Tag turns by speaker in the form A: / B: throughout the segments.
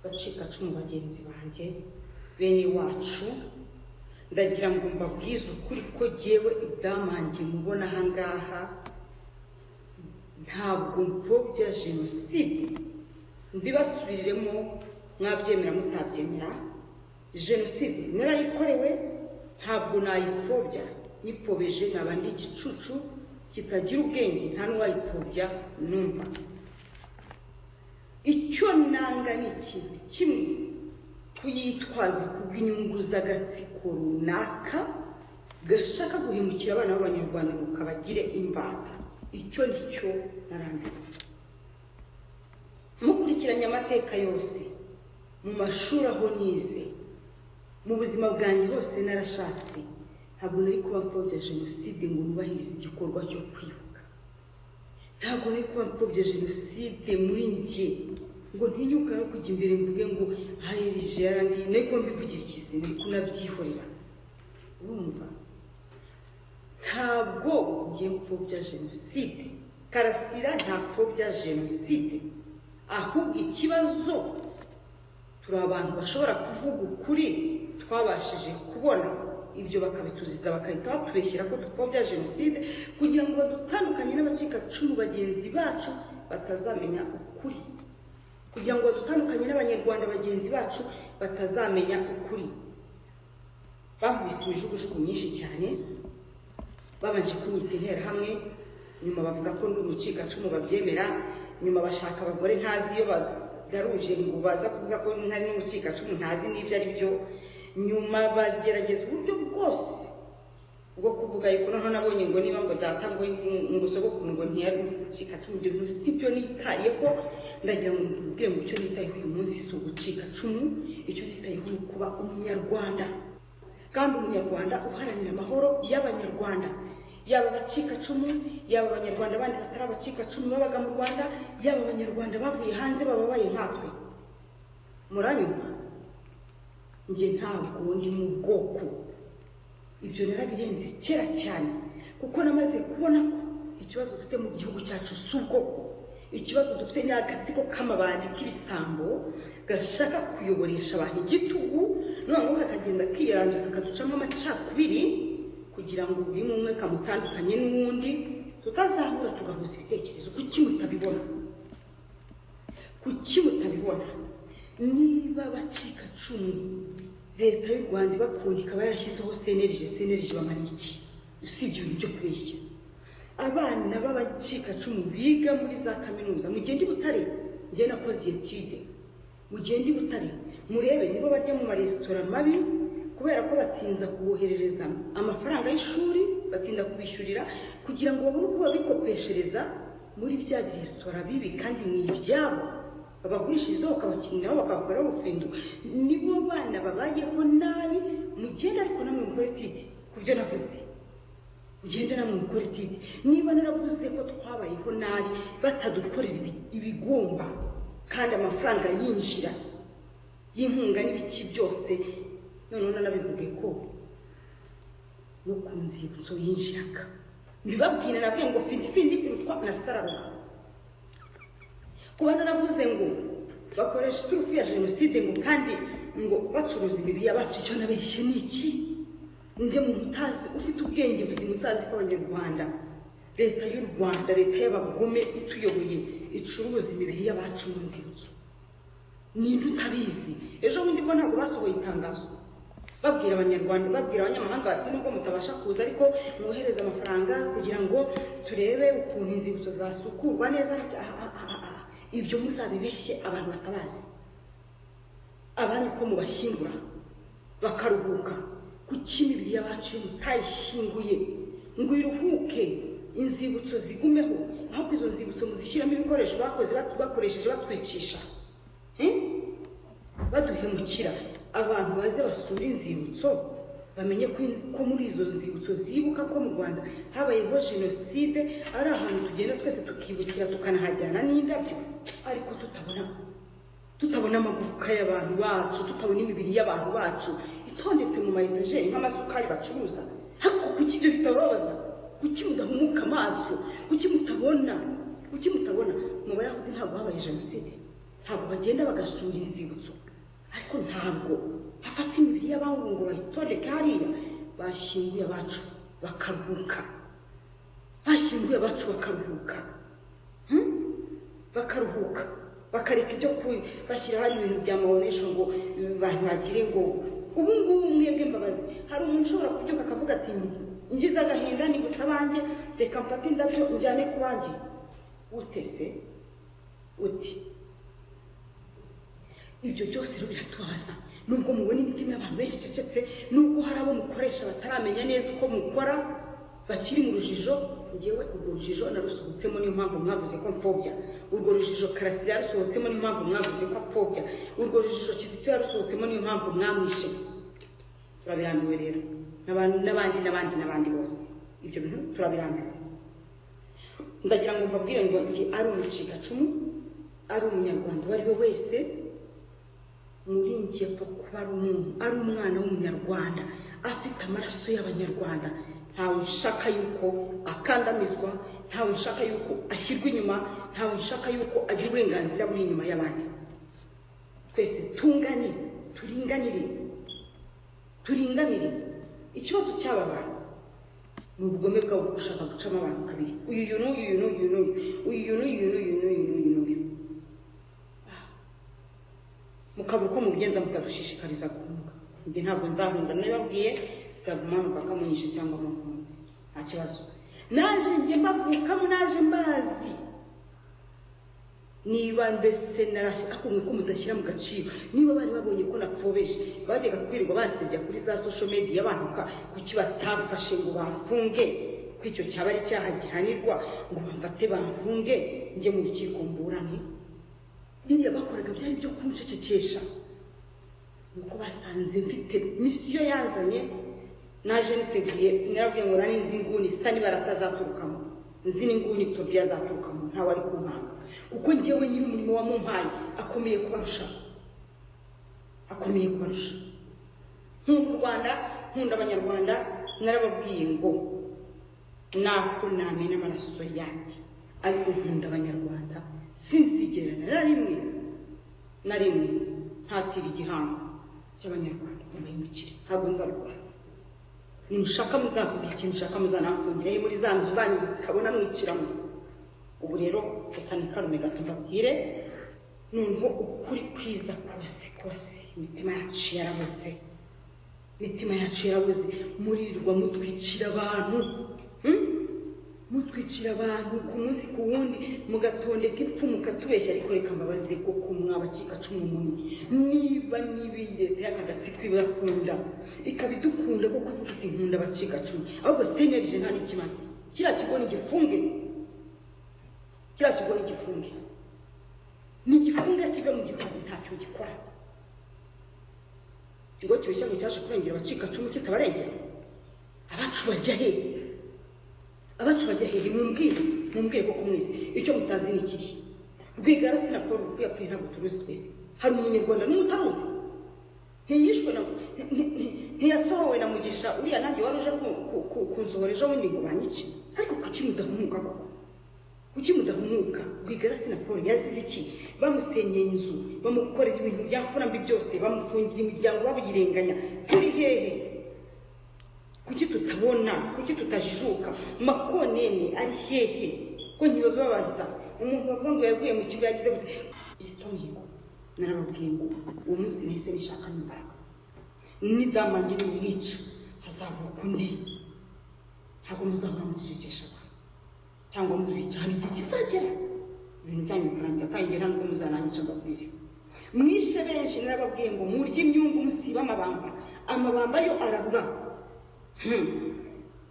A: bacikacumu bagenzi banjye bene wacu ndagira ngo mbabwize ukuri ko jyewe idamange mubona ahangaha ntabwo mvobya jenoside mbibasubiriremo mwabyemera mutabyemera jenoside narayikorewe ntabwo nayipfobya nipobeje naba ndi igicucu kitagira ubwenge nta n'uwayipfobya numva icyo nanga ni ikintu kimwe kuyitwaza kubw'inyungu z'agatsiko runaka gashaka guhemukira abana b'abanyarwanda ngo kabagire imbata icyo nicyo narambiwe mukurikiranye amateka yose mu mashuri aho nize mu buzima bwanjye hose narashatse ntabwo nari kuba mfobya jenoside ngo nubahirize igikorwa cyo kwibuka ntabwo nari kuba mfobya jenoside muri njye ngo ntinyuka no kujya imbere mvuge ngo hayirije yarandi nari kuba mbivugira ikizi nari kunabyihorera urumva ntabwo ngiye mfobya jenoside Karasira ntapfobya jenoside ahubwo ikibazo turi abantu bashobora kuvuga ukuri twabashije kubona ibyo bakabituziza bakahita batubeshyira ko dupfobya jenoside kugira ngo badutandukanye n'abacikacumu bagenzi bacu batazamenya ukuri kugira ngo badutandukanye n'abanyarwanda bagenzi bacu batazamenya ukuri bankubise imijugujugu myinshi cyane babanje kunyita interahamwe nyuma bavuga ko ndi umucikacumu babyemera nyuma bashaka abagore ntazi iyo bagaruje ngo baza kuvuga ko ntari n'umucikacumu ntazi n'ibyo ari byo nyuma bagerageza uburyo bwose bwo kuvuga yuko noneho nabonye ngo niba ngo data ngo sogokuru ngo ntiyari umucikacumu ibyo bintu si byo nitayeho ndagira ngo mbwire ngo icyo nitayeho uyu munsi si ubucikacumu icyo nitayeho ni kuba umunyarwanda kandi umunyarwanda uharanira amahoro y'abanyarwanda yaba abacikacumu yaba abanyarwanda bandi batari abacikacumu babaga mu Rwanda yaba abanyarwanda bavuye hanze bababaye nkatwe muranyumva njye ntabwo ndi mu bwoko ibyo narabirenze kera cyane kuko namaze kubona ko ikibazo dufite mu gihugu cyacu si ubwoko ikibazo dufite ni agatsiko k'amabandi k'ibisambo gashaka kuyoboresha abantu igitugu noneho kakagenda kirangiza kakaducamo amacakubiri kugira ngo buri umwe kamutandukanye n'uwundi tutazahura tugahuza ibitekerezo kuki mutabibona niba bacikacumu leta y'u Rwanda ibakunda ikaba yarashyizeho senerije bamara iki usibye ibintu byo kubeshya abana b'abacikacumu biga muri za kaminuza mugende i Butare njye nakoze etude mugende i Butare murebe nibo bajya mu maresitora mabi kubera ko batinza kuboherereza amafaranga y'ishuri batinda kubishyurira kugira ngo babone uko babikopeshereza muri bya resitora bibi kandi ni ibyabo babagurishirizaho bakabakiniraho bakabakoraho ubufindo nibo bana babayeho nabi mugende ariko namwe mukore tidi ku byo navuze mugende namwe mukore tidi niba naravuze ko twabayeho nabi batadukorera ibigomba kandi amafaranga yinjira y'inkunga n'ibiki byose none nabivuge ko no ku nzibutso yinjiraga mbibabwira nabwiye ngo findi kurutwa na sararuka kuba naravuze ngo bakoresha iturufu ya jenoside ngo kandi ngo bacuruza imibiri y'abacu icyo nabeshye ni iki nde mu mutazi ufite ubwenge buzima utazi ko abanyarwanda leta y'u Rwanda leta y'abagome ituyoboye icuruza imibiri y'abacu mu nzibutso ninde utabizi ejo bundi ko ntabwo basohoye itangazo babwira abanyarwanda babwira abanyamahanga bati nubwo mutabasha kuza ariko mwohereza amafaranga kugira ngo turebe ukuntu inzibutso zasukurwa neza ibyo muzabibeshye abantu batabazi abandi ko mubashyingura bakaruhuka kuki imibiri y'abacu mutayishyinguye ngo iruhuke inzibutso zigumeho aho izo nzibutso muzishyiramo ibikoresho bakoresheje batwicisha baduhemukira abantu baze basura inzibutso bamenye ko muri izo nzibutso zibuka ko mu Rwanda habayeho jenoside ari ahantu tugenda twese tukibukira tukanahajyana n'indabyo ariko tutabona amagufwa y'abantu bacu tutabona imibiri y'abantu bacu itondetse mu mayetajeri nk'amasukari bacuruza ariko kuki ibyo bitababaza kuki mudahumuka amaso kuki mutabona mu Bayahudi ntabwo habaye jenoside ntabwo bagenda bagasura inzibutso ariko ntabwo bafata imibiri y'abantu ngo bayitondeke hariya bashyinguye abacu bakaruhuka bashyinguye abacu bakaruhuka bakareka ibyo bashyira hari ibintu byamabonesha ngo abantu bagire ngo ubu ngubu mwebwe mbabazi hari umuntu ushobora kubyuka akavuga ati ngize agahinda nibutse abanjye reka mfate indabyo njyane ku banjye utese uti ibyo byose rero biratubabaza nubwo mubona imitima y'abantu benshi icecetse nubwo hari abo mukoresha bataramenya neza uko mukora bakiri mu rujijo ngewe urwo rujijo narusohotsemo niyo mpamvu mwavuze ko mfobya urwo rujijo Karasira yarusohotsemo niyo mpamvu mwavuze ko apfobya urwo rujijo Kizito yarusohotsemo niyo mpamvu mwamwishe turabirambiwe rero n'abandi bose ibyo bintu turabirambiwe ndagira ngo mbabwire ngo ari umucikacumu ari umunyarwanda uwo ari we wese muri njye kuba ari umwana w'umunyarwanda afite amaraso y'abanyarwanda ntawe nshaka yuko akandamizwa ntawe nshaka yuko ashyirwa inyuma ntawe nshaka yuko agira uburenganzira buri inyuma y'abandi twese turinganire ikibazo cy'aba bantu ni ubugome bwabo gushaka gucamo abantu kabiri uyu mukabura uko mubigenza mukadushishikariza guhunga njye ntabwo nzahunga nababwiye nzaguma mpaka munyishe cyangwa mukunzi nta kibazo naje njye mbavukamo naje mbazi niba mbese akumwe ko mudashyira mu gaciro niba bari babonye ko napfobeje bajyaga kwirirwa bansebya kuri za social media bantuka kuki batafashe ngo bafunge ko icyo cyaba ari icyaha gihanirwa ngo bamfate bamfunge njye mu rukiko mburane biriya bakoraga byari byo kunshekekesha nuko basanze mfite misiyo yanzanye naje niteguye narabwiye ngo nari nzi inguni sitani baratazaturukamo nzi n'inguni Tobiya azaturukamo ntawe ari kumpanga uko njyewe nyiri umurimo wa mumpaye akomeye kubarusha nkunda u Rwanda nkunda abanyarwanda narababwiye ngo nako namena amaraso yanjye ariko nkunda abanyarwanda sinzigera na rimwe ntatira igihango cy'abanyarwanda mubahindukire ntabwo nzarukora nimushaka muzavuga ikintu ushaka muzanafungire muri za nzu zanyu zikabona mwiciramo ubu rero reka nikarume gato mbabwire numva ukuri kwiza kose imitima yacu yarabuze murirwa mutwicira abantu ku munsi ku wundi mugatondeka ipfu mukatubeshya ariko reka mbabaze koko mwabacikacumu munini niba n'ibiyete y'akagatsiko ibakunda ikabidukunda ko kuvuga iti nkunda abacikacumu ahubwo sitenerije nta n'ikibazo kiriya kigo ni igifunge ni igifunge kive mu gihugu ntacyo gikora ikigo kibeshya ngo cyaje kurengera abacikacumu kitabarengera abacu bajya hehe mumbwire koko mwese icyo mutazi ni kiri Rwigara sinaporo rukwiye ntabwo turuzi twese hari umunyarwanda n'umutaruzi ntiyishwe ntiyasohowe na Mugisha uriya nanjye wari uje kunsohora ejo bundi ngo banyice ariko kuki mudahumuka Rwigara sinaporo yazize iki bamusenyeye inzu bamukorera ibintu byafura mbi byose bamufungira imiryango babuyirenganya turi hehe kuki tutabona kuki tutajijuka makonene ari hehe ko ntibababaza umuntu bavuga ngo yaguye mu kigo yagize gute izitonyigo narababwiye ngo uwo munsi nahise bishaka imbaraga nidamange n'umwica hazavuka undi ntabwo muzahora mujijisha cyangwa mubica hari igihe kizagera ibintu byanyu bikarangira kandi ngira ngo muzananyica mbabwire mwishe benshi narababwiye ngo murye imyungu musiba amabamba yo arabura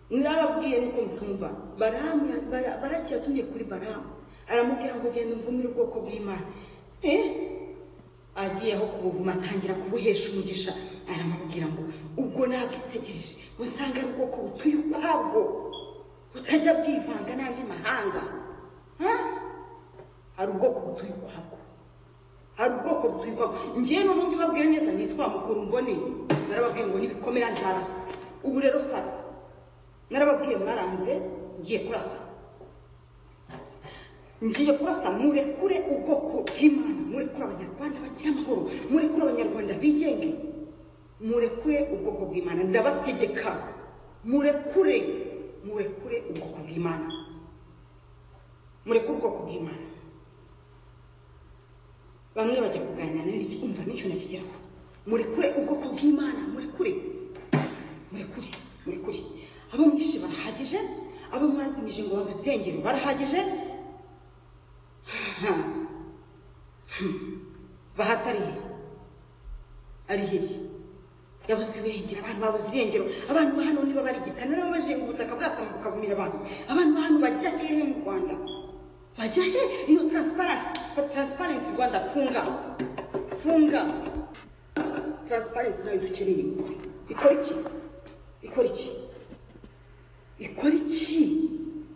A: narababwiye nuko mutumva barakiyatumye kuri Baramu aramubwira ngo genda umvumire ubwoko bw'Imana agiye aho kubuvuma atangira kubuhesha umugisha aramubwira ngo ubwo nabwitegereje usanga ari ubwoko butuye ukwabwo butajya bwivanga n'andi mahanga hari ubwoko butuye ukwabwo njyewe n'ubundi babwira neza nitwa mukuru mbone narababwiye ngo nibikomera nzarasa ubu rero sasa narababwiye mwaranze ngiye kurasa ngiye kurasa murekure ubwoko bw'Imana, murekure abanyarwanda bagira amahoro, murekure abanyarwanda bigenge, murekure ubwoko bw'Imana, ndabategeka murekure ubwoko bw'Imana, murekure ubwoko bw'Imana. Bamwe bajya kuganira n'iki umva n'icyo nakigeraho, murekure ubwoko bw'Imana, murekure abo mwishe barahagije, abo mwazimije ngo babuze irengero barahagije, bahatariye ari hehe yabuze irengero, abantu babuze irengero, abantu hano niba barigitana nabo baje ubutaka bwasambuka bukavumira abantu hano bajya hehe mu Rwanda, bajya he? Iyo transparency Rwanda funga transparency nayo dukeneye.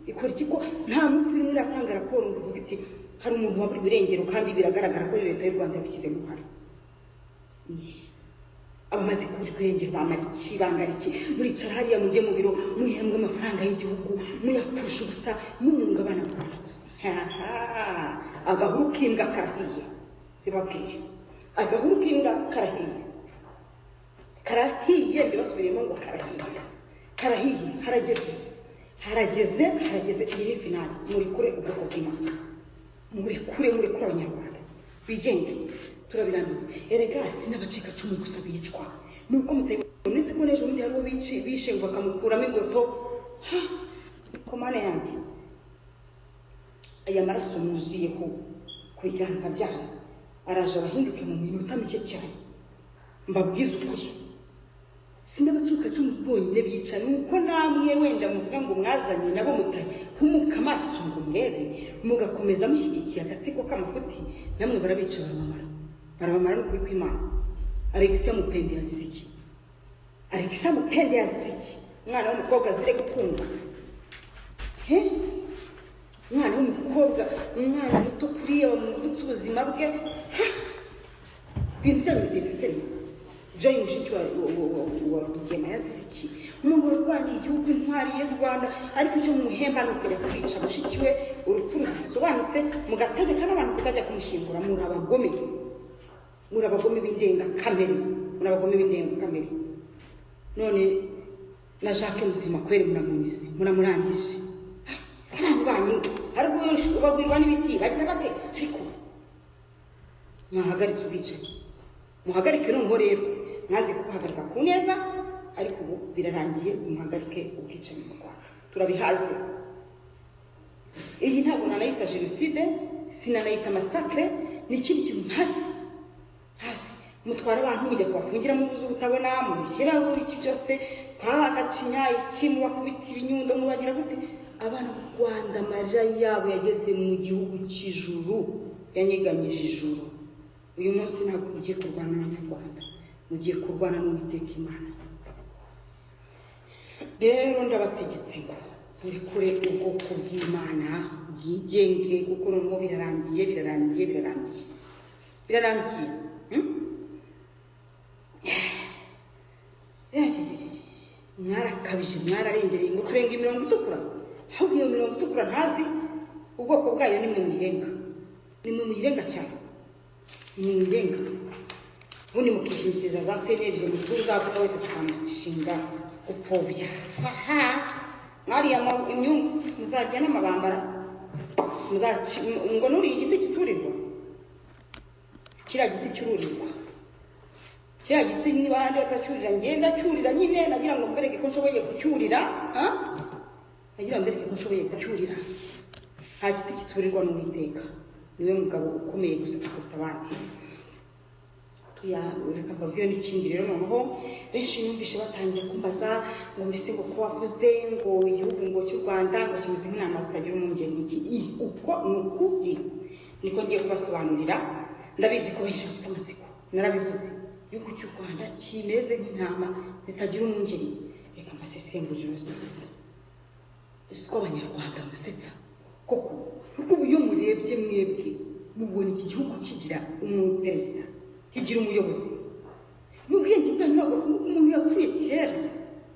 A: ikora iki ko nta munsi rimwe iratanga raporo ngo ivuge iti hari umuntu wabura ibirengero kandi biragaragara ko leta y'u Rwanda yabishyize mu ruhare. Abamaze kubura irengero bamara iki, bangara iki? Muricara hariya mujye mu biro muhembwa amafaranga y'igihugu muyapfusha ubusa mumunga abana bakunda gusa. Agahuru k'imbwa karahiye, bibabwiye agahuru k'imbwa karahiye mbibasubiremo ngo karahiye, harageze iyi ni finali. Murekure ubwoko bw'Imana, murekure abanyarwanda bigenge, turabiraniye. Erega sinabacika cumu gusa bicwa nuko mutayibona, ndetse ko n'ejo bundi hariho bishe ngo bakamukuramo ingoto. Komane yanjye aya maraso muzuyeho ku biganza byanyu araje abahinduke mu minota mike cyane. Mbabwiza ukuri, sinabacuka cumu bonyine bica, nuko namwe wenda muvuga ngo mwazanye nabo mutahumuka amaso ngo murebe mugakomeza mushyigikiye agatsiko k'amafuti, namwe barabica barabamara n'ukuri kw'Imana. Alexia Mupende yazize iki? Umwana w'umukobwa azire gukundwa, umwana w'umukobwa, umwana muto kuriya wamuvutse ubuzima bwe, ibintu byanyu bideseseme. Joy mushiki wa Rugema yazize iki? Umuntu warwaniye igihugu, intwari y'u Rwanda, ariko icyo mumuhemba ni ukujya kwica mushiki we, urupfu rudasobanutse, mugategeka n'abantu kutajya kumushyingura. Muri abagome b'indengakamere, none na Jacques Muzima kweri muramurangije. Abantu banyu ariko bagwirwa n'ibiti bagira bate? Ariko mwahagaritse ubwicanyi, muhagarike noneho rero, mwaze kuhagarika ku neza, ariko ubu birarangiye, muhagarike ubwicanyi mu Rwanda, turabihaze. Iyi ntabwo nanayita jenoside, sinanayita masakre, ni ikindi kintu hasi mutwara abantu mujya kubafungira mu buzu butabona, mubishyiraho iki byose, agacinya iki, mubakubita ibinyundo, mubagira gute? Abantu b'u Rwanda amarira yabo yageze mu gihugu cy'ijuru, yanyeganyije ijuru. Uyu munsi ntabwo mugiye kurwana n'Abanyarwanda, mugiye kurwana n'Uwiteka Imana. Rero ndabategetse ngo murekure ubwoko bw'Imana bwigenge, kuko noneho birarangiye. Mwarakabije, mwararengereye ngo turenga imirongo itukura. Ahubwo iyo mirongo itukura ntazi ubwoko bwayo, nimwe muyirenga cyane, ubundi mukishingikiriza za seneje mutuzavuga wese tukamushinga gupfobya. Mwariya imyungu muzajya n'amabambara, ngo nuriye igiti kiturirwa, kiriya giti cyururirwa, kiriya giti niba ahandi batacyurira, ngenda cyurira nyine, nagira ngo mbereke ko nshoboye kucyurira. Nta giti kiturirwa n'Uwiteka, niwe mugabo ukomeye gusa kuruta abandi. Reka mbabwire n'ikindi rero. Noneho benshi numvishe batangiye kumbaza ngo mbese ngo ko wavuze ngo igihugu ngo cy'u Rwanda ngo kimeze nk'intama zitagira umwungeri. Uko ni ukuri niko ngiye kubasobanurira. Ndabizi ko benshi bafite amatsiko, narabivuze. Igihugu cy'u Rwanda kimeze nk'intama zitagira umwungeri. Reka mbasesengurire urusozi. Siko Abanyarwanda musetsa koko, ubu iyo murebye mwebwe mubona iki gihugu kigira umuperezida, kigira umuyobozi. N'ubwenge bwanyu ntabwo umuntu yapfuye kera,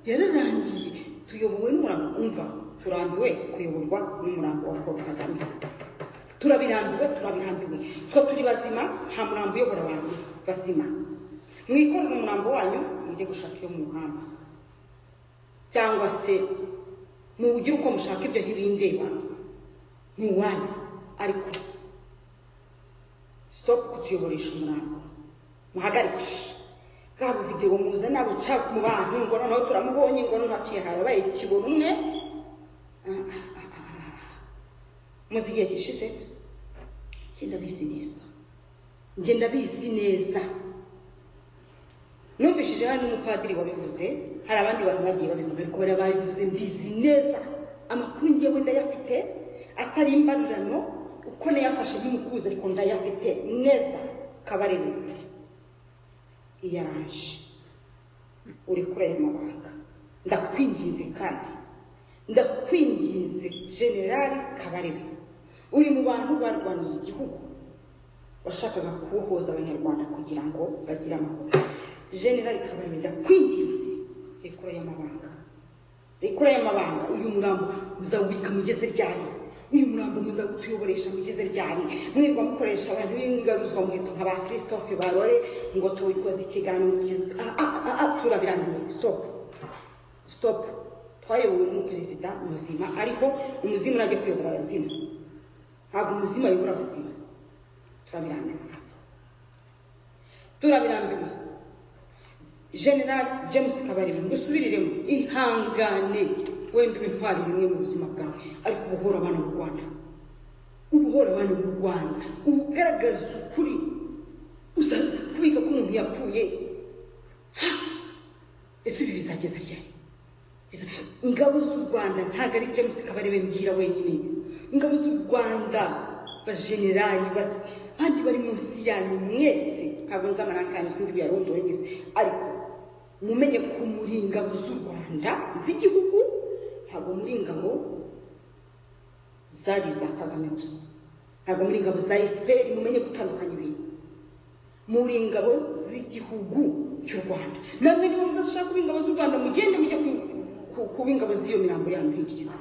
A: yararangiye. Tuyobowe n'umurambo. Umva, turambiwe kuyoborwa n'umurambo wa Paul Kagame. turabirambiwe two turi bazima nta murambo uyobora abantu bazima mwikorera umurambo wanyu mujye gushaka iyo mu muhanda cyangwa se mugira uko mushaka ibyo ntibindeba ntiwanyu ariko stop kutuyoboresha umurambo muhagarike bwabo video muza nabo cyangwa mu bantu ngo noneho turamubonye ngo ntaciye harabaye ikibono umwe muzigiye gishize ngenda bisi neza numvishije hano umupadiri wabivuze hari abandi bantu bagiye babivuga ko bari babivuze mbizi neza amakuru ngewe ndayafite atari imbarurano uko nayafashe nk'umukuzi ariko ndayafite neza Kabarebe iyanje uri kure y'amabanga ndakwinginze kandi ndakwinginze General Kabarebe uri mu bantu barwaniye igihugu bashakaga kubohoza abanyarwanda kugira ngo bagire amahoro General Kabarebe ndakwinginze rekura y'amabanga uyu murambo uzawubika mugeze ryari uyu murambo muzagutuyoboresha mugeze ryari mwirwa mukoresha abantu b'ingaruzwa mwito nk'aba Christophe Barore ngo tuyikoze ikiganiro turabirambiwe stop twayobowe n'umuperezida muzima ariko umuzima najya kuyobora abazima ntabwo umuzima yobora abazima turabirambiwe General James Kabarebe ngusubiriremo ihangane wenda intwari bimwe mu buzima bwawe ariko ubuhora abana mu Rwanda ugaragaza ukuri uzakubika ko umuntu yapfuye ese ibi bizageza cyane ingabo z'u Rwanda ntabwo ari James Kabarebe mbwira wenyine ingabo z'u Rwanda bajenerali bandi bari munsi yanyu mwese ntabwo nzamanakanya sinzi byarondoye ngise ariko mumenye ko muri ingabo z'u Rwanda z'igihugu ntabwo muri ingabo zari za Kagame gusa ntabwo muri ingabo za FPR mumenye gutandukanya ibintu muri ingabo z'igihugu cy'u Rwanda namwe niba mudashaka kuba ingabo z'u Rwanda mugende mujye kuba ingabo z'iyo mirambo yanyu hirya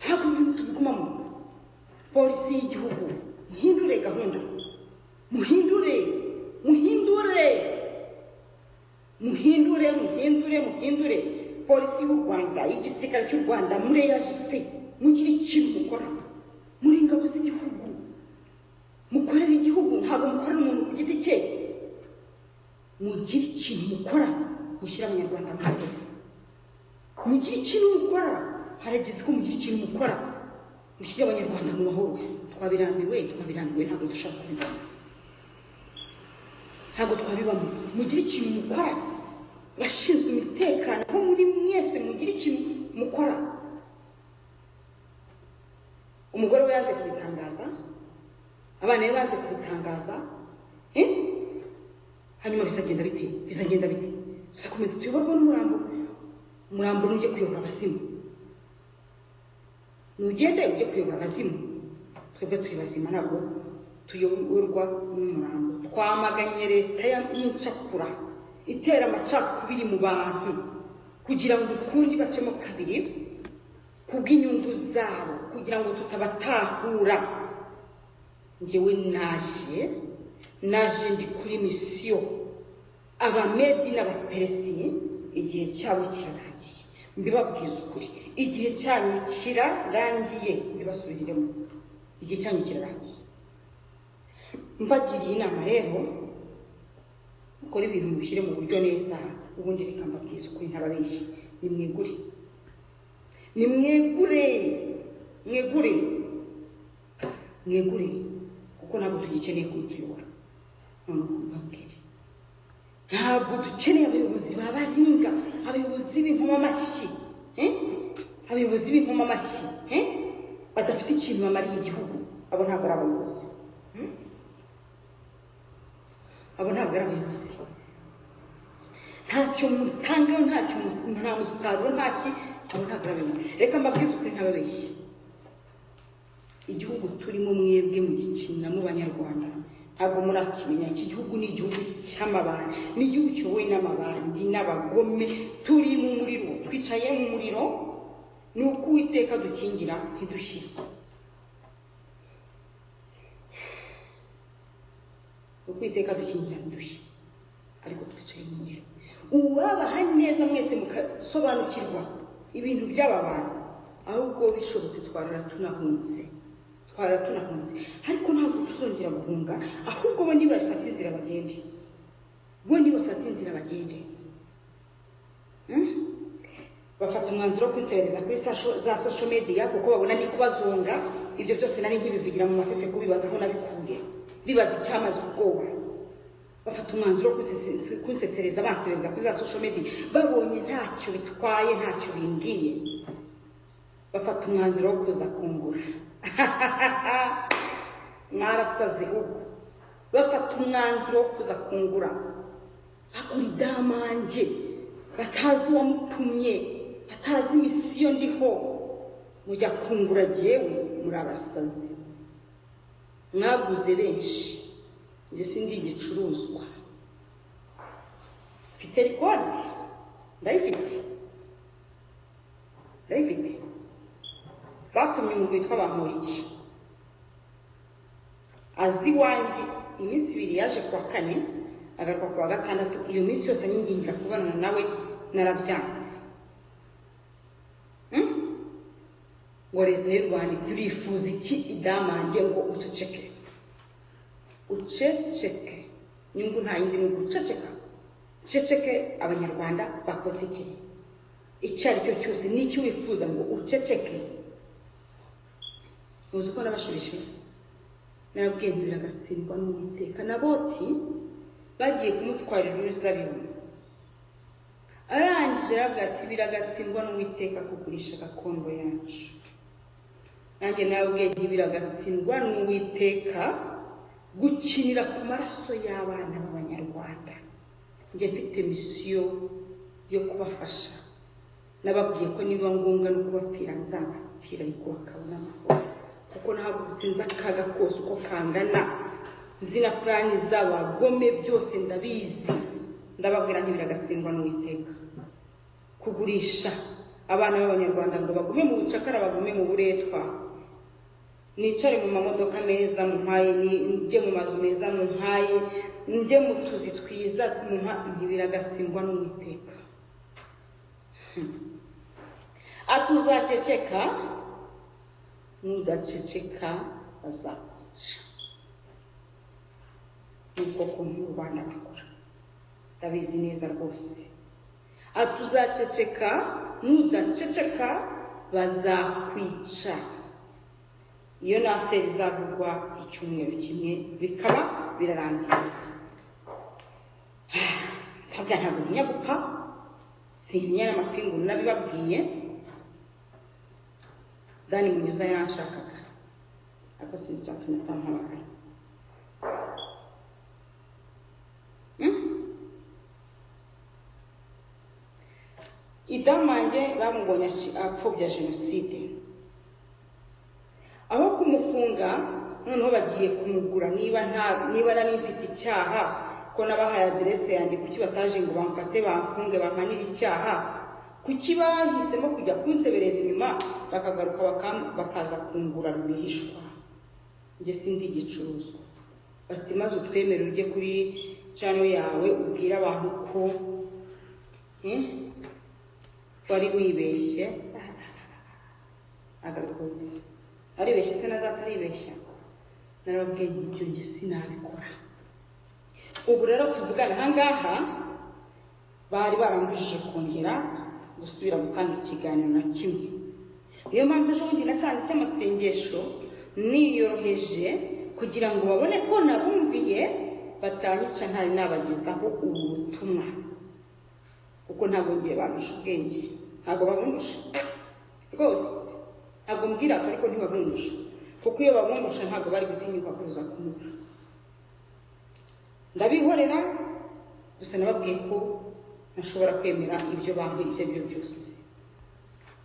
A: ntabwo ibintu tubigumamo polisi y'igihugu muhindure gahunda muhindure polisi y'u Rwanda igisirikare cy'u Rwanda mureyajise mugire ikintu mukora muri ingabo z'igihugu mukorera igihugu ntabwo mukorera umuntu ku giti cye mugire ikintu mukora mushyira abanyarwanda mu mahoro mugire ikintu mukora harageze ko mugire ikintu mukora mushyire abanyarwanda mu mahoro twabirambiwe ntabwo dushaka kubibamo ntabwo twabibamo mugire ikintu mukora bashinzwe umutekano aho muri mwese mugire ikintu mukora umugore we yanze kubitangaza abana be banze kubitangaza hanyuma bizagenda bite tuzakomeza tuyoborwa n'umurambo n'ujye kuyobora abazimu nugende ujye kuyobora abazimu twebwe turi bazima ntabwo tuyoborwa n'umurambo twamaganye leta y'incakura itera amacakubiri mu bantu kugira ngo ukundi bacemo kabiri kubw'inyungu zabo kugira ngo tutabatahura njyewe naje ndi kuri misiyo abamedi n'abaperesi igihe cyabo kirarangiye mbibabwiza ukuri igihe cyanyu kirarangiye mbibasubiremo igihe cyanyu kirarangiye mbagiriye inama rero ukora ibintu mushyire mu buryo neza ubundi reka mbabwiza ukuri ntababeshyi mwegure kuko ntabwo tugikeneye kumutuyobora none mbabwire ntabwo dukeneye abayobozi babaringa abayobozi b'inkoma amashyi badafite ikintu bamariye igihugu abo ntabwo ari abayobozi ntacyo mutangaho nta musaruro ntaki abo ntabwo ari abayobozi reka mbabwize ukuri ntababeshyi igihugu turimo mwebwe mu gikina mu banyarwanda ntabwo murakimenya iki gihugu ni igihugu cy'amabandi ni igihugu cyowe n'amabandi n'abagome turi mu muriro twicaye mu muriro ni uko Uwiteka dukingira ntidushyire kwiteka dukingira ndushye ariko twicaye mu muriro uwabaha neza mwese mukasobanukirwa ibintu by'aba bantu ahubwo bishobotse twarara tunahunze ariko ntabwo tuzongera guhunga ahubwo bo nibafata inzira bagende bafata umwanzuro wo kwiserereza kuri za social media kuko babona ndi kubazunga ibyo byose nari nkibivugira mu mafefe kubibaza aho nabikuye bibaza icyamaze ubwoba bafata umwanzuro wo kwisesereza banserereza kuri za social media babonye ntacyo bitwaye ntacyo bimbwiye bafata umwanzuro wo kuza kungura mwarasaze ubu bafata umwanzuro wo kuza kungura bagura idamange batazi uwamutumye batazi misiyo ndiho mujya kungura jewe muri abasazi mwaguze benshi njye sindi igicuruzwa mfite rekodi ndayifite batumye umuntu witwa Bamporiki azi wanjye iminsi 2 yaje kuwa 4 agaruka kuwa 6 iyo minsi yose nyingingira kubana nawe narabyanze ngo leta y'u Rwanda turifuza iki idamange ngo uceceke nyungu nta yindi ngo uceceke abanyarwanda bakoze iki icyari cyo cyose n'icyo wifuza ngo uceceke muzi ko nabashubije narabwendura gatsindwa n'Uwiteka naboti bagiye kumutwarira uruzabibu arangije arabwati biragatsindwa n'Uwiteka kugurisha gakondo yacu nanjye narabwenge biragatsindwa n'Uwiteka gukinira ku maraso y'abana b'abanyarwanda njye mfite misiyo yo kubafasha nababwiye ko niba ngombwa no kubapfira nzabapfira ariko bakabona amahoro kuko nahagurutse nzi akaga kose uko kangana nzi na plani z'abagome byose ndabizi ndababwira ntibiragatsindwa n'Uwiteka kugurisha abana b'abanyarwanda ngo bagume mu bucakara bagume mu buretwa nicare mu mamodoka meza mu mpaye njye mu mazu meza mu mpaye njye mu tuzi twiza ntibiragatsindwa n'Uwiteka atuzaceceka nudaceceka bazakwica nuko kuntu bana bakora ndabizi neza rwose atuzaceceka nudaceceka bazakwica iyo naferi izavugwa icyumweru kimwe bikaba birarangira kabya ntabwo ntinya gupfa sintinya n'amapingu nabibabwiye Dani Munyuza yanshakaga ako sinzi cyatumye atampamagara idamange bamubonye apfobya jenoside aho kumufunga noneho bagiye kumugura niba nari mfite icyaha ko nabahaye aderese yanjye kuki bataje ngo bamfate bamfunge bampanire icyaha kuki bahisemo kujya kunsebereza inyuma bakagaruka bakaza kungura rwihishwa njye sindi igicuruzwa bati maze utwemere ujye kuri channel yawe ubwira abantu ko wari wibeshye agaruka aribeshye se na data aribeshya narababwiye ibyo njye sinabikora ubu rero tuvugana ahangaha bari barambujije kongera gusubira gutanga ikiganiro na kimwe niyo mpamvu ejo bundi natanze cy'amasengesho niyoroheje kugira ngo babone ko nabumviye batanyica ntari nabagezaho ubu butumwa kuko ntabwo ngiye barusha ubwenge ntabwo babundusha rwose ntabwo mbwira ariko ntibabundusha kuko iyo babundusha ntabwo bari gutinyuka kuza kumura ndabihorera gusa nababwiye ko ntashobora kwemera ibyo bambaye ibyo ari byo byose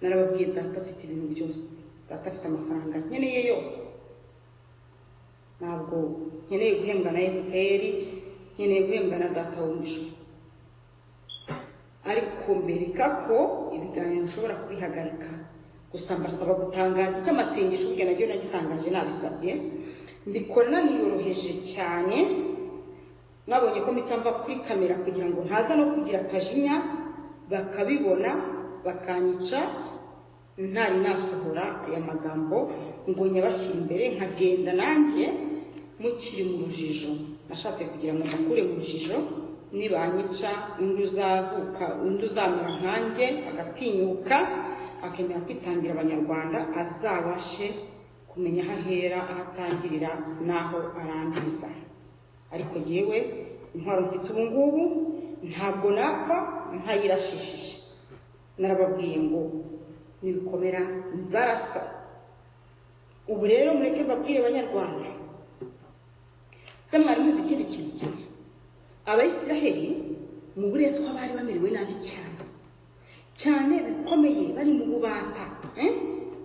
A: narababwiye data afite ibintu byose data afite amafaranga nkeneye yose ntabwo nkeneye guhembwa na FPR nkeneye guhembwa na data w'umugisha ariko mbereka ko ibiganiro nshobora kubihagarika gusa mbasaba gutangaza icy'amasengesho ubwe nacyo nagitangaje nabisabye mbikora niyoroheje cyane mwabonye ko mitamva kuri kamera kugira ngo ntaza no kugira akajinya bakabibona bakanyica ntari nasohora aya magambo ngo nyabashyira imbere nkagenda nanjye mukiri mu rujijo. Nashatse kugira ngo mukure mu rujijo, nibanyica undi uzavuka undi uzamera nkanjye agatinyuka akemera kwitangira abanyarwanda, azabashe kumenya aho ahera aho atangirira n'aho arangiriza. Ariko yewe intwaro mfite ubu ngubu ntabwo napfa ntayirashishije. Narababwiye ngo nibikomera nzarasa. Ubu rero mureke mbabwire abanyarwanda, se mwari muzi ikindi kintu kimwe, Abayisiraheli mu buretwa bari bamerewe nabi cyane bikomeye, bari mu bubata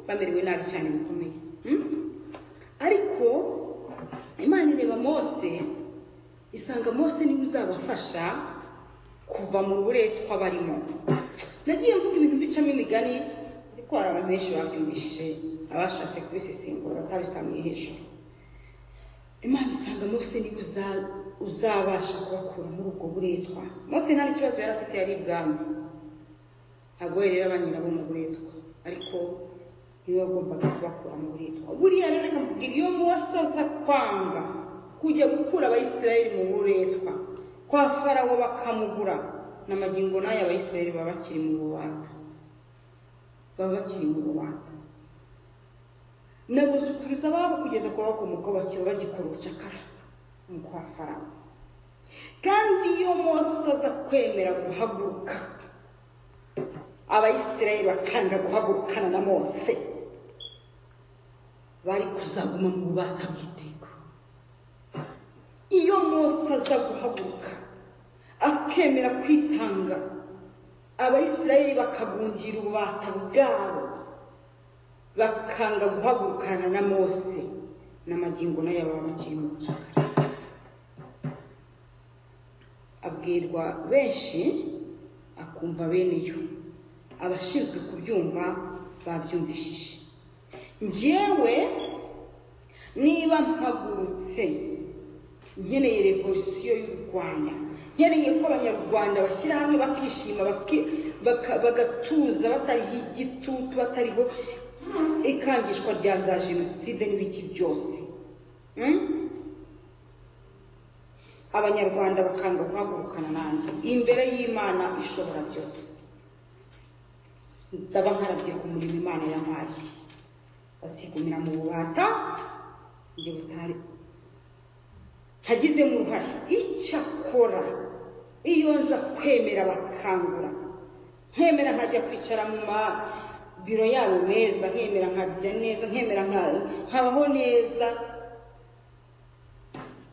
A: bamerewe nabi cyane bikomeye. Ariko Imana ireba Mose, isanga Mose niwe uzabafasha kuva mu buretwa barimo. Nagiye mvuga ibintu bicamo imigani, ariko hari abantu benshi babyumvishije, abashatse kubisesengura batabisamye hejuru. Imana isanga Mose niwe uzabasha kubakura muri ubwo buretwa. Mose nta n'ikibazo yari afite, yari ibwami, ntabwo rero abanyina bo mu buretwa, ariko niwe wagombaga kubakura mu buretwa. Buriya rero reka mbwira, iyo Mose aza kwanga kujya gukura Abayisiraheli mu buretwa kwa Farawo bakamugura, n'amagingo n'aya Abayisiraheli baba bakiri mu bubata, n'abuzukuruza babo kugeza ku bakomoka bakiri bagikora ubucakara mu kwa Farawo. Kandi iyo Mose aza kwemera guhaguruka, Abayisiraheli bakanga guhagurukana na Mose, bari kuzaguma mu bubata bw'iteka. Iyo Mose aza guhaguruka akemera kwitanga, Abayisiraheli bakagundira ububata bwabo, bakanga guhagurukana na Mose, n'amagingo nayo baba bakiri mu bucakara. Abwirwa benshi akumva bene yo, abashinzwe kubyumva babyumvishije. Njyewe niba mpagurutse nkeneye revolisiyo y'u Rwanda, nkeneye ko abanyarwanda bashyira hamwe bakishima bagatuza, batariho igitutu, batariho ikangishwa rya za jenoside n'ibiki byose. Abanyarwanda bakanga guhagurukana nanjye imbere y'Imana ishobora byose. Ndaba nkarabye ku murimo Imana yampaye, basigumira mu bubata njye butari hagizemo uruhare. Icyakora iyo nza kwemera bakangura, nkemera nkajya kwicara mu mabiro yabo meza, nkemera nkajya neza, nkemera nkabaho neza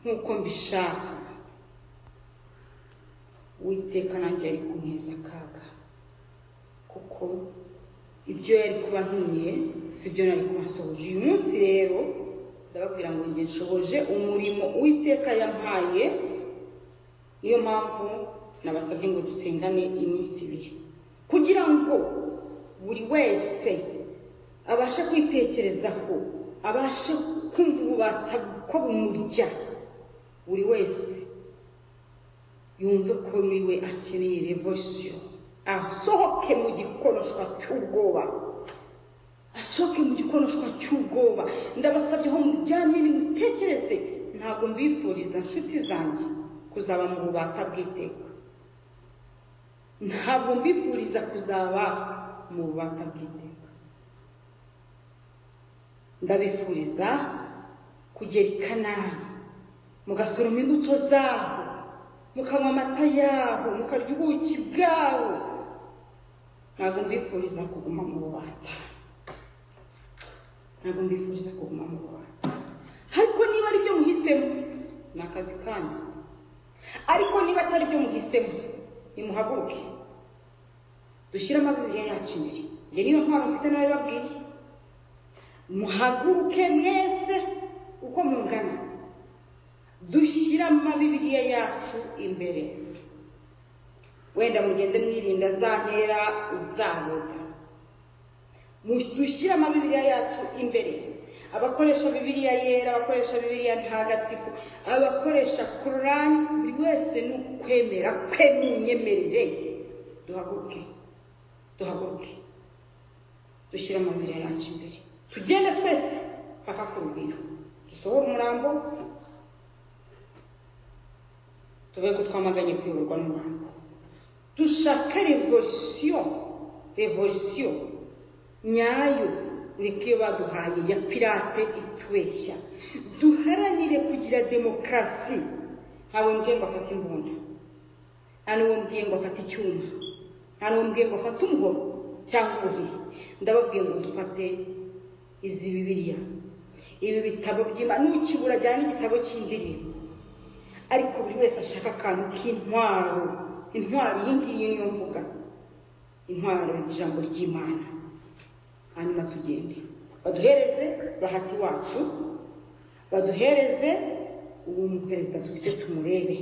A: nk'uko mbishaka, Uwiteka nanjye yari kunteza akaga, kuko ibyo yari kuba ntumye sibyo nari kubasohoje. Uyu munsi rero ndababwira ngo njye nshoboje umurimo Uwiteka yampaye. Niyo mpamvu nabasabye ngo dusengane iminsi 2 kugira ngo buri wese abashe kwitekerezaho, abashe kumva ububata ko bumurya. Buri wese yumve ko niwe akeneye revolution, asohoke mu gikonoshwa cy'ubwoba, asohoke mu gikonoshwa cy'ubwoba. Ndabasabye ho mujyanye nimutekereze. Ntabwo mbifuriza nshuti zanjye kuzaba mu bubata bw'iteka, ntabwo mbifuriza kuzaba mu bubata bw'iteka. Ndabifuriza kugera i Kanani, mugasoroma imbuto zaho, mukanywa amata yaho, mukarya ubuki bwaho. Ntabwo mbifuriza kuguma mu bubata, ntabwo mbifuriza kuguma mu bubata. Ariko niba ari byo muhisemo, ni akazi kanyu. Ariko niba atari byo muhisemo, nimuhaguruke dushyire Bibiliya yacu imbere. Njye niyo ntwaro mfite nabibabwiye, muhaguruke mwese uko mungana, dushyire Bibiliya yacu imbere. Wenda mugende mwirinda za ntera zabo, dushyire Bibiliya yacu imbere. abakoresha bibiliya yera, abakoresha bibiliya ntagatifu, abakoresha korani, buri wese ni ukwemera kwe n'imyemerere. Duhaguruke dushyire amabere yacu imbere, tugende twese paka ku rugwiro, dusohore umurambo, tube ko twamaganye kuyoborwa n'umurambo, dushaka revolution nyayo, ureke iyo baduhaye ya pirate itubeshya. Duharanire kugira demokarasi. Ntawe mbwiye ngo afate imbunda, nta n'uwo mbwiye ngo afate icyuma, nta n'uwo mbwiye ngo afate umuhoro cyangwa ubuhiri. Ndababwiye ngo dufate izi bibiliya, ibi bitabo by'Imana. N'ukibura ajyana igitabo cy'indirimbo, ariko buri wese ashaka akantu k'intwaro. Intwaro iyi ngiyi niyo mvuga, intwaro y'ijambo ry'Imana. Hanyuma tugende, baduhereze bahati wacu, baduhereze uwo muperezida dufite tumurebe,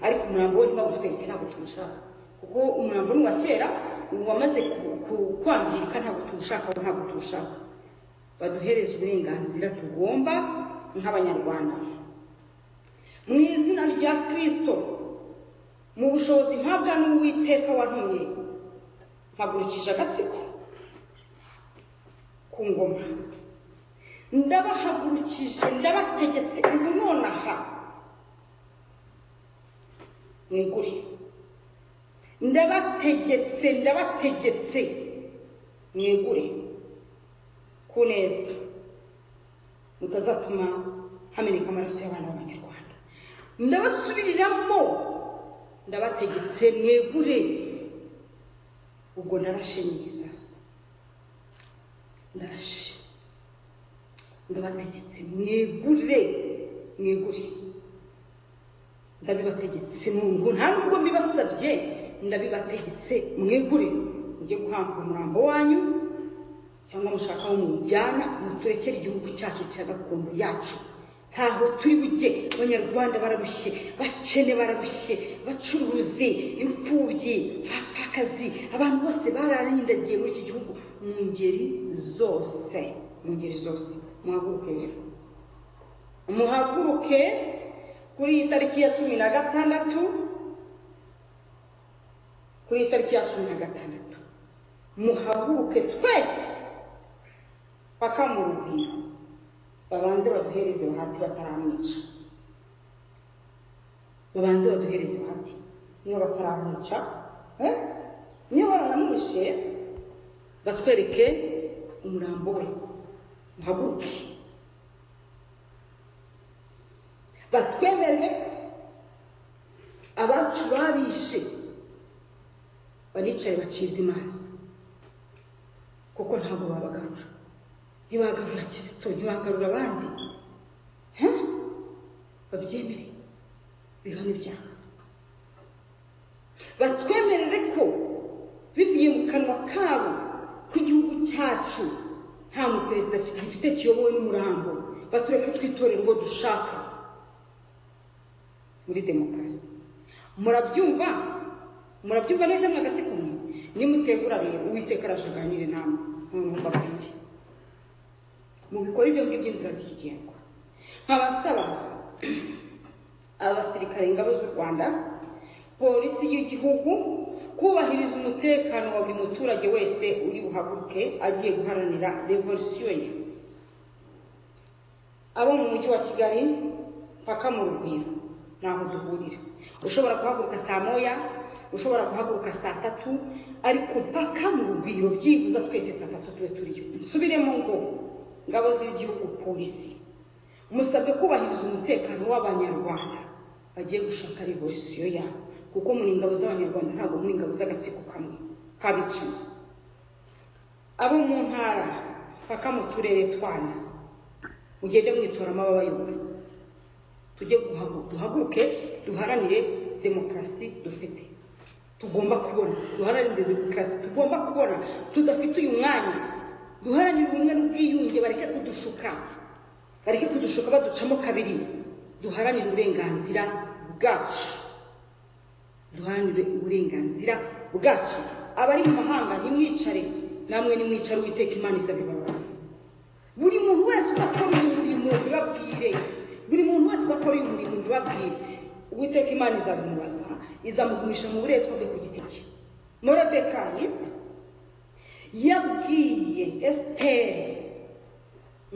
A: ariko umurambo we ntibawutwereke, ntabwo tumushaka, kuko umurambo ni uwa kera, wamaze kwangirika, ntabwo tumushaka. Baduhereze uburenganzira tugomba nk'abanyarwanda mu izina rya Kristo, mu bushobozi mpabwa n'Uwiteka wantumye. Mpagurukije agatsiko ku ngoma, ndabahagurukije, ndabategetse ubu nonaha mwigure. Ndabategetse mwigure ku neza, mutazatuma hameneka amaraso y'abana b'Abanyarwanda. Ndabasubiriramo, ndabategetse mwegure. Ubwo narashe n'igisasa, ndarashe, ndabategetse mwegure. Ndabibategetse n'ubwo nta nubwo mbibasabye, ndabibategetse mwegure. Mujye guhamba umurambo wanyu, cyangwa mushaka aho mujyana, muturekere igihugu cyacu cya gakondo yacu. Ntaho turi bujye. Abanyarwanda bararushye, bakene bararushye, bacuruzi, imfubyi, abapfakazi, abantu bose bararindagiye muri iki gihugu mu ngeri zose. Muhaguruke rero, muhaguruke kuri iyi tariki ya 16, muhaguruke twese paka mu rugwiro. Babanze baduhereze bahati bataramwica, niyo bataramwica, niyo baramwishe, batwereke umurambo we. Muhaguruke, batwemerere abacu babishe banicaye bacibwa imanza, kuko ntabwo babagarura. Ntibagarura Kizito, ntibagarura abandi, babyemere bihana ibyaha. Batwemerere ko bivuye mu kanwa kabo ku gihugu cyacu nta muperezida gifite kiyobowe n'umurambo. Batureke twitorera uwo dushaka muri demokarasi. Murabyumva neza mwagati kumwe. Nimutegura rero, Uwiteka arashaganire namwe mbabwire, mubikora ibyo ngibyo inzira zikigengwa. Nkabasaba abasirikare, ingabo z'u Rwanda, polisi y'igihugu kubahiriza umutekano wa buri muturage wese uri buhaguruke agiye guharanira revolution ye. Abo mu mujyi wa Kigali paka mu rugwiro naho duhurira. Ushobora guhaguruka saa moya, ushobora guhaguruka saa 3, ariko paka mu rugwiro byibuza twese saa 3 tube turiyo. Nsubiremo ngo ngabo z'igihugu, polisi, musabwe kubahiriza umutekano w'Abanyarwanda bagiye gushaka revolution yabo, kuko muri ingabo z'Abanyarwanda ntabwo muri ingabo z'agatsiko kamwe kabicana. Abo mu ntara paka mu turere twana, mugende mwitoramo ababayobora. Tujye duhaguruke duharanire demokarasi dufite, tugomba kubona. Duharanire demokarasi tugomba kubona, tudafite uyu mwanya. Duharanire ubumwe n'ubwiyunge, bareke kudushuka baducamo kabiri. Duharanire uburenganzira bwacu. Abari mu mahanga nimwicare, namwe nimwicare, Uwiteka Imana izabibabaza. Buri muntu wese udakora mbibabwire buri muntu wese bakora uyu murimo mbibabwire Uwiteka Imana izabimubaza izamugumisha mu buretwa bwe ku giti cye Moridekayi yabwiye Esiteri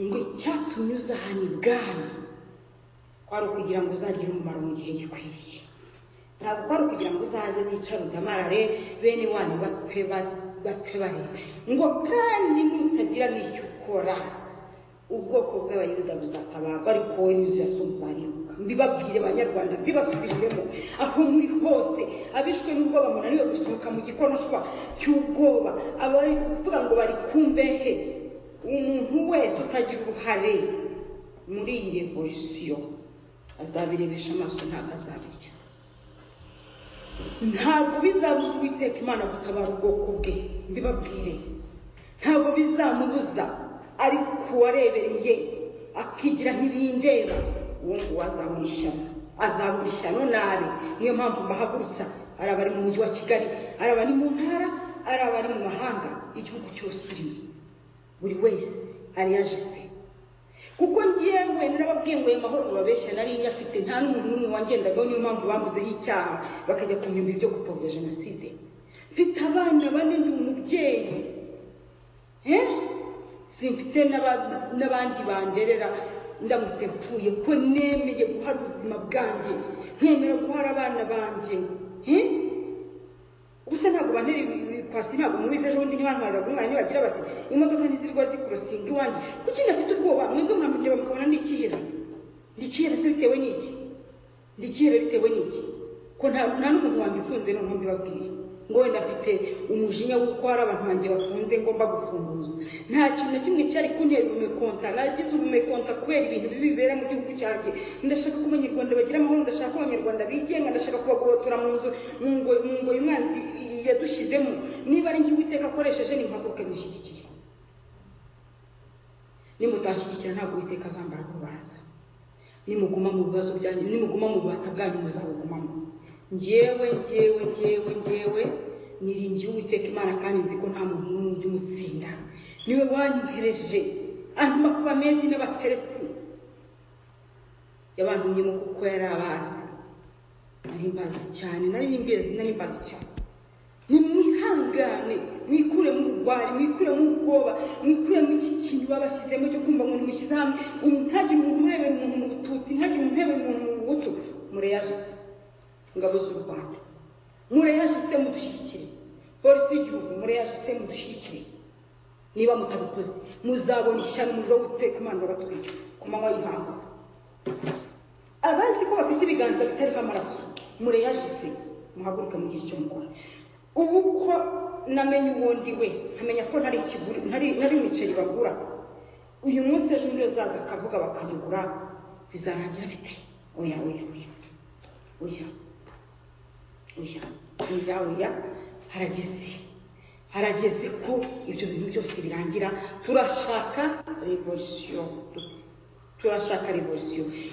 A: ngo icyatumye uza hano ibwami kwari ukugira ngo uzagire umumaro mu gihe gikwiriye ntabwo kwari ukugira ngo uzaze wicare udamarare bene wanyu bapfe barebe ngo kandi mutagira n'icyo ukora ubwoko bw'abayuda buzatabarwa ariko wowe n'inzu ya so muzarimuka mbibabwire Banyarwanda mbibasubiremo aho muri hose abishwe n'ubwoba munaniwe gusohoka mu gikonoshwa cy'ubwoba abari kuvuga ngo bari kumbehe umuntu wese utagira uruhare muri iyi revolisiyo azabirebesha amaso ntabwo azabirya ntabwo bizabuza Uwiteka Imana gutabara ubwoko bwe mbibabwire ntabwo bizamubuza ariko warebereye akigira ntibindeba uwo nguwo azabura ishyano nabi niyo mpamvu mbahagurutsa ari abari mu mujyi wa Kigali ari abari mu ntara ari abari mu mahanga igihugu cyose urimo buri wese ari yajise kuko njyewe narababwiye ngo amahoro babeshya nari nyafite nta n'umuntu n'umwe wangendagaho niyo mpamvu bamuzeho icyaha bakajya kunyumva ibyo gupfobya jenoside mfite abana bane ndi umubyeyi simfite n'abandi banderera ndamutse mpfuye ko nemeye guhara ubuzima bwanjye nkemera guhara abana banjye gusa ntabwo bantera kwasi ntabwo mubize ejo bundi ntibantwarira umwana bagira bati imodoka ntizirwa zikurosinga iwanjye kuki nafite ubwoba mwebwe mwamureba mukabona ndikihera se bitewe n'iki ndikihera bitewe n'iki ko nta n'umuntu wanjye ufunze noneho mbibabwiye ngo wenda afite umujinya w'uko hari abantu banjye bafunze ngomba gufunguza nta kintu na kimwe cyari kuntera ubumekonta nagize ubumekonta kubera ibintu bibi bibera mu gihugu cyanjye ndashaka ko Abanyarwanda bagira amahoro ndashaka ko Abanyarwanda bigenga ndashaka kubagobotora mu ngo y'umwanzi yadushyizemo niba ari njye Uwiteka akoresheje nimpaguruke mushyigikire nimutashyigikira ntabwo Uwiteka azambara kubaza nimuguma mu bibazo byanyu nimuguma mu bubata bwanyu muzabugumamo njyewe niringiye Uwiteka Imana kandi nzi ko nta muntu n'umwe ujya umutsinda niwe wanyohereje antuma ku Bamedi n'Abaperesi yabantumyemo kuko yari abazi nari mbazi cyane nimwihangane mwikure mu rwari mwikure mu ubwoba mwikure mu iki kintu babashyizemo cyo kumva ngo nimushyize hamwe ntagire umuntu urebera umuntu mu bututsi ntagire umuntu urebera umuntu mu buto mureyajise ingabo z'u Rwanda mureyajise mudushyigikire polisi y'igihugu mureyajise mudushyigikire niba mutabikoze muzabona ishyano umuriro w'Uwiteka Imana babatwika ku manywa y'ihangu abazi ko bafite ibiganza bitariho amaraso mureyajise muhaguruke mu gihe cyo mukora ubu ko namenye ubundi we nkamenya ko ntari imiceri bagura uyu munsi ejo muri zaza akavuga bakamugura bizarangira bite oya harageze ko ibyo bintu byose birangira turashaka revolution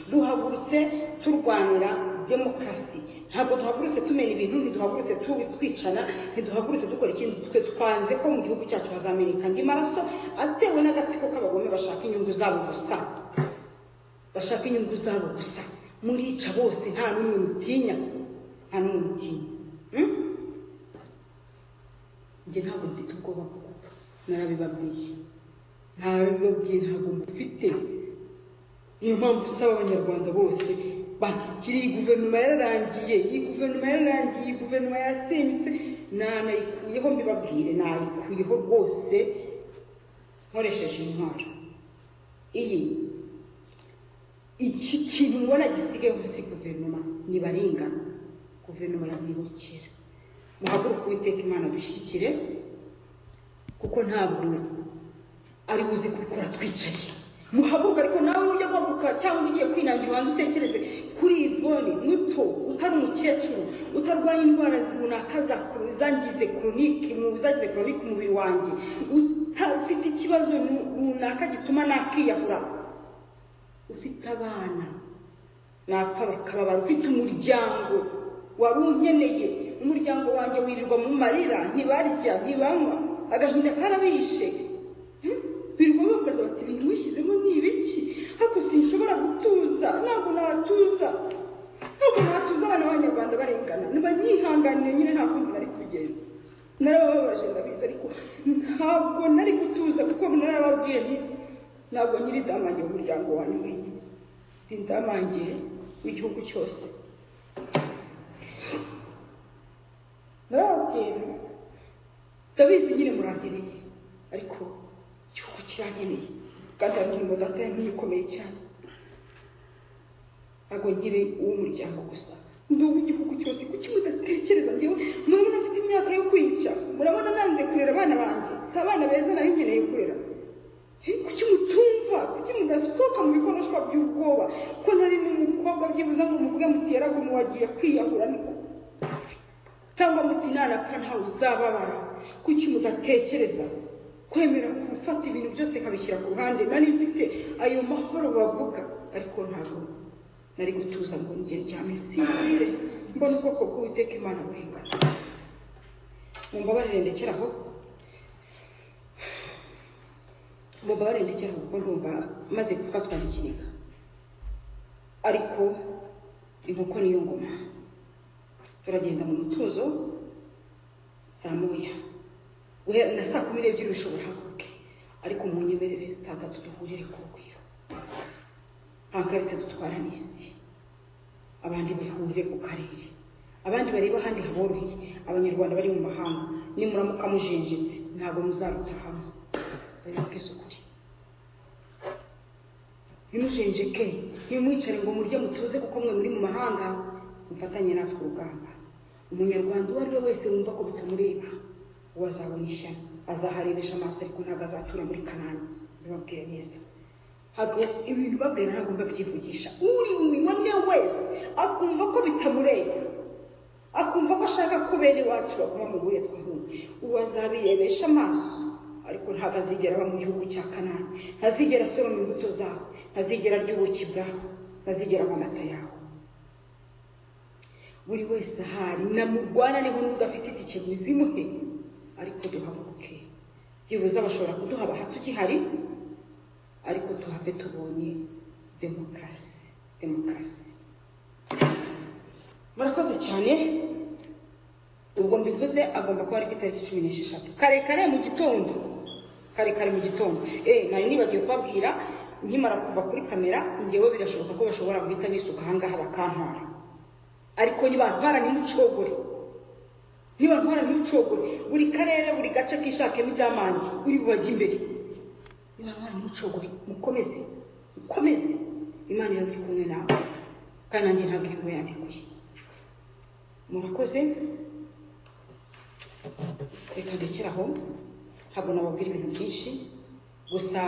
A: duhagurutse turwanira demokarasi ntabwo duhagurutse tumena ibintu ntiduhagurutse twicana ntiduhagurutse dukora ikindi twe twanze ko mu gihugu cyacu hazameneka andi maraso atewe n'agatsiko k'abagome bashaka inyungu zabo gusa murica bose nta n'umwe mutinya njye ntabwo mfite ubwoba bwo gupfa narabibabwiye ntabwo mufite niyo mpamvu usaba Abanyarwanda bose bashyikira iyi guverinoma yararangiye iyi guverinoma yasenyutse nayikuyeho mbibabwire nayikuyeho rwose nkoresheje intwaro iki kintu mbona gisigayeho si guverinoma nibaringa guverinoma yamwibukira muhaguruke Uwiteka Imana dushyigikire kuko ntabwo ari buzi kubikora twicaye muhaguruka ariko nawe ujya guhaguruka cyangwa ugiye kwinangira ubanza utekereze kuri Yvonne muto utari umukecuru utarwaye indwara runaka zangize chronique umubiri wanjye ufite ikibazo runaka gituma nakiyahura ufite abana napfa bakababara ufite umuryango wari unkeneye umuryango wanjye wirirwa mu marira ntibarya ntibanywa agahinda karabishe birirwa babaza bati ibintu wishyizemo ni ibiki ariko sinshobora gutuza, ntabwo natuza abana b'Abanyarwanda barengana, niba nyihanganiye nyine nta kundi nari kugenza. Narababaje ndabizi, ariko ntabwo nari gutuza kuko narababwiye nti ntabwo nyiri damange mu muryango wanyu wenyine, ndi damange w'igihugu cyose. Narababwiye ndabizi nyine muragereye, ariko igihugu kirankeneye kandi hari umurimo data yanyu ukomeye cyane. Ntabwo nkiri uw'umuryango gusa, ndi uw'igihugu cyose. Kuki mudatekereza njyewe? Murabona mfite imyaka yo kwica, murabona nanze kurera abana banjye, si abana beza nari nkeneye kurera. Kuki mutumva? Kuki mudasohoka mu bikonoshwa by'ubwoba ko nari n'umukobwa byibuza ngo muvuge muti yaragumu wagiye kwiyahura niko, cyangwa muti nanapfa ntawe uzababara? Kuki mudatekereza kwemera gufata ibintu byose kabishyira ku ruhande? Nari mfite ayo mahoro bavuga, ariko ntabwo nari gutuza ngo njye ndyame sinzire mbona ubwoko bw'Uwiteka Imana burengana. Mumbabarire ndekeraho, kuko ndumva maze gufatwa n'ikiniga, ariko inkoko niyo ngoma. Turagenda mu mutuzo saa moya, guhera na saa 12 bishobora haguruke, ariko munyemerere saa 3 duhurire ku rugwiro. Ankarite dutwara n'isi, abandi bahurire ku karere, abandi bareba ahandi haboroheye. Abanyarwanda bari mu mahanga nimuramuka mujenjetse ntabwo muzarutahamo. Bareke sukuri, nimujenjeke, nimwicare ngo murye mutuze, kuko mwe muri mu mahanga. Mufatanye natwe urugamba. Umunyarwanda uwo ari we wese wumva ko bitamureba uwo azabona ishyano, azaharebesha amaso, ariko ntabwo azatura muri Kanani. Bibabwire neza, ntabwo ibintu babwira ntabwo mbabyivugisha. Uri umwe wese akumva ko bitamureba, akumva ko ashaka ko bene wacu baguma mu buye twahunze, uwo azabirebesha amaso, ariko ntabwo azigera aba mu gihugu cya Kanani. Ntazigera asoroma imbuto zawe, ntazigera arya ubuki bwawe, ntazigera anywa amata yawe. Buri wese ahari namurwana niho n'udafite itike muzimuhe, ariko duhaguruke. Byibuze bashobora kuduha baha tugihari, ariko tuhave tubonye demokarasi. Murakoze cyane. Ubwo mbivuze agomba kuba ari ku itariki 16 karekare mu gitondo. Nari nibagiye kubabwira, nkimara kuva kuri kamera njyewe birashoboka ko bashobora guhita bisuka ahangaha bakantwara, ariko nibantwara ntimucogore. Buri karere buri gace kishakemo idamange uri bubajya imbere. Nibantwara ntimucogore, mukomeze. Imana iri kumwe nawe, kandi nanjye ntabwo iri yandikuye. Murakoze, reka ndekeraho. Ntabwo nababwira ibintu byinshi, gusa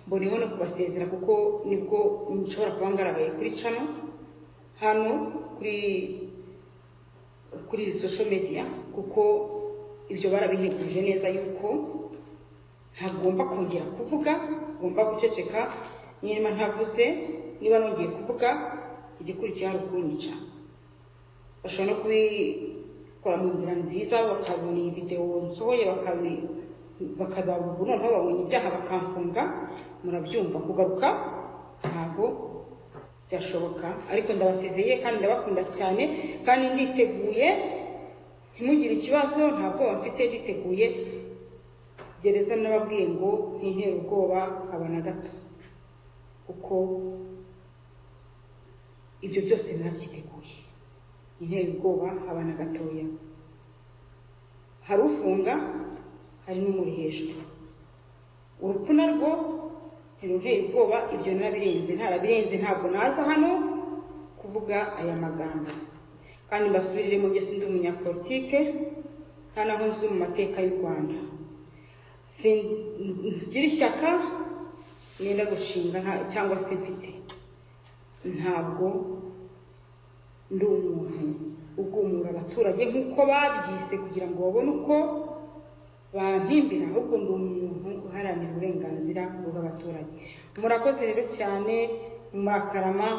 A: mboneho no kubasezera, kuko nibwo nshobora kuba ngaragaye kuri channel hano kuri social media, kuko ibyo barabintegurije neza yuko ntagomba kongera kuvuga, ngomba guceceka. Niba ntavuze, niba nongeye kuvuga, igikurikira ari ukunyica. Bashobora no kubikora mu nzira nziza, bakabona iyi video nsohoye, bakababura noneho babonye ibyaha bakamfunga. Murabyumva, kugaruka ntabwo byashoboka, ariko ndabasezeye kandi ndabakunda cyane, kandi nditeguye. Ntimugire ikibazo, ntabwo mfite, nditeguye. Gereza nababwiye ngo ntintera ubwoba aba na gato, kuko ibyo byose narabyiteguye. Ntintera ubwoba aba na gatoya. Hari ufunga, hari n'umuri hejuru. Urupfu narwo ntirunteye ubwoba, ibyo ntarabirenze. Ntabwo naza hano kuvuga aya magambo, kandi mbasubirire mu gihe sindi umunyapolitike, nta naho nzi mu mateka y'u Rwanda. Singira ishyaka nenda gushinga cyangwa se mfite. Ntabwo ndi umuntu ugumura abaturage nk'uko babyise kugira ngo babone uko bampimbira, ahubwo ndi umuntu uharanira uburenganzira bw'abaturage. Murakoze rero cyane, murakarama.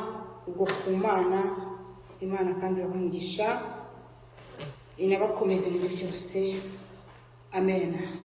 A: Ubwo ku Imana kandi bamugisha inabakomeze muri byose. Amen.